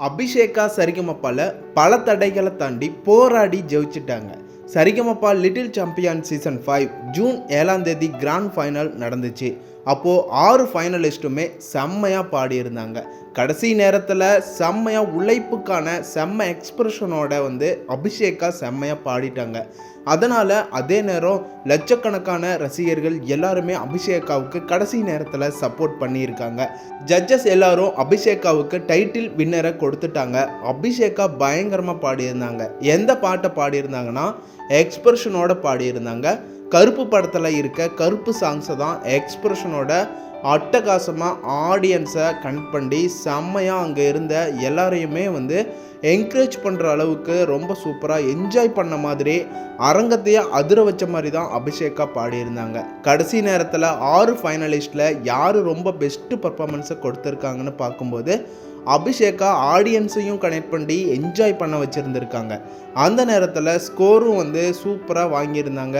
அபிஷேகா சரிகமப்பால பல தடைகளை தாண்டி போராடி ஜெயிச்சிட்டாங்க. Sarigamapa little champion season 5 June 7ஆம் தேதி கிராண்ட் ஃபைனல் நடந்துச்சு. அப்போது 6 ஃபைனலிஸ்ட்டுமே செம்மையாக பாடியிருந்தாங்க. கடைசி நேரத்தில் செம்மையாக உழைப்புக்கான செம்ம எக்ஸ்பிரஷனோட அபிஷேகா செம்மையாக பாடிட்டாங்க. அதனால் அதே நேரம் லட்சக்கணக்கான ரசிகர்கள் எல்லாருமே அபிஷேகாவுக்கு கடைசி நேரத்தில் சப்போர்ட் பண்ணியிருக்காங்க. ஜட்ஜஸ் எல்லாரும் அபிஷேகாவுக்கு டைட்டில் வின்னரை கொடுத்துட்டாங்க. அபிஷேகா பயங்கரமாக பாடியிருந்தாங்க. எந்த பாட்டை பாடியிருந்தாங்கன்னா எக்ஸ்பிரஷனோட பாடியிருந்தாங்க. கருப்பு படத்தில் இருக்க கருப்பு சாங்ஸை தான் எக்ஸ்பிரஷனோட அட்டகாசமாக ஆடியன்ஸை கனெக்ட் பண்ணி செம்மையாக அங்கே இருந்த எல்லாரையுமே என்கரேஜ் பண்ணுற அளவுக்கு ரொம்ப சூப்பராக என்ஜாய் பண்ண மாதிரி அரங்கத்தையே அதிர வச்ச மாதிரி தான் அபிஷேகா பாடியிருந்தாங்க. கடைசி நேரத்தில் 6 ஃபைனலிஸ்ட்டில் யார் ரொம்ப பெஸ்ட்டு பர்ஃபார்மன்ஸை கொடுத்துருக்காங்கன்னு பார்க்கும்போது அபிஷேகா ஆடியன்ஸையும் கனெக்ட் பண்ணி என்ஜாய் பண்ண வச்சுருந்துருக்காங்க. அந்த நேரத்தில் ஸ்கோரும் சூப்பராக வாங்கியிருந்தாங்க.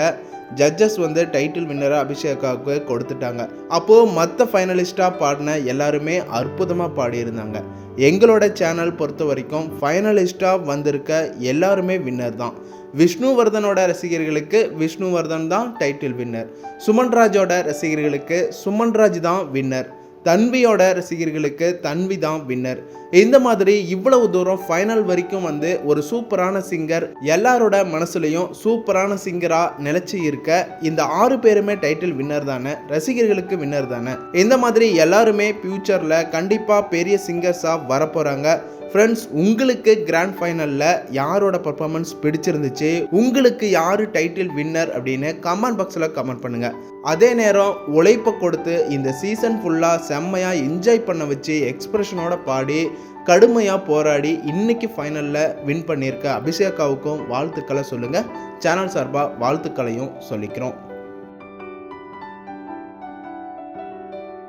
ஜட்ஜஸ் டைட்டில் வின்னரை அபிஷேகாவுக்கு கொடுத்துட்டாங்க. அப்போது மற்ற ஃபைனலிஸ்ட்டாக பாடின எல்லாருமே அற்புதமாக பாடியிருந்தாங்க. எங்களோட சேனல் பொறுத்த வரைக்கும் ஃபைனலிஸ்ட்டாக வந்திருக்க எல்லாருமே வின்னர் தான். விஷ்ணுவர்தனோட ரசிகர்களுக்கு விஷ்ணுவர்தன் தான் டைட்டில் வின்னர். சுமன்ராஜோட ரசிகர்களுக்கு சுமன்ராஜ் தான் வின்னர். தன்வியோட ரசிகர்களுக்கு தன்வி தான் வின்னர். இந்த மாதிரி இவ்வளவு தூரம் ஃபைனல் வரைக்கும் ஒரு சூப்பரான சிங்கர் எல்லாரோட மனசுலையும் சூப்பரான சிங்கராக நிலச்சி இருக்க இந்த 6 பேருமே டைட்டில் வின்னர் தானே, ரசிகர்களுக்கு வின்னர் தானே. இந்த மாதிரி எல்லாருமே ஃபியூச்சரில் கண்டிப்பாக பெரிய சிங்கர்ஸாக வரப்போகிறாங்க. ஃப்ரெண்ட்ஸ், உங்களுக்கு கிராண்ட் ஃபைனலில் யாரோட பர்ஃபார்மன்ஸ் பிடிச்சிருந்துச்சு, உங்களுக்கு யார் டைட்டில் வின்னர் அப்படின்னு கமெண்ட் பாக்ஸில் கமெண்ட் பண்ணுங்கள். அதே நேரம் உழைப்பை கொடுத்து இந்த சீசன் ஃபுல்லாக செம்மையாக என்ஜாய் பண்ண வச்சு எக்ஸ்பிரஷனோட பாடி கடுமையாக போராடி இன்னைக்கு ஃபைனலில் வின் பண்ணியிருக்க அபிஷேகாவுக்கும் வாழ்த்துக்களை சொல்லுங்கள். சேனல் சார்பாக வாழ்த்துக்களையும் சொல்லிக்கிறோம்.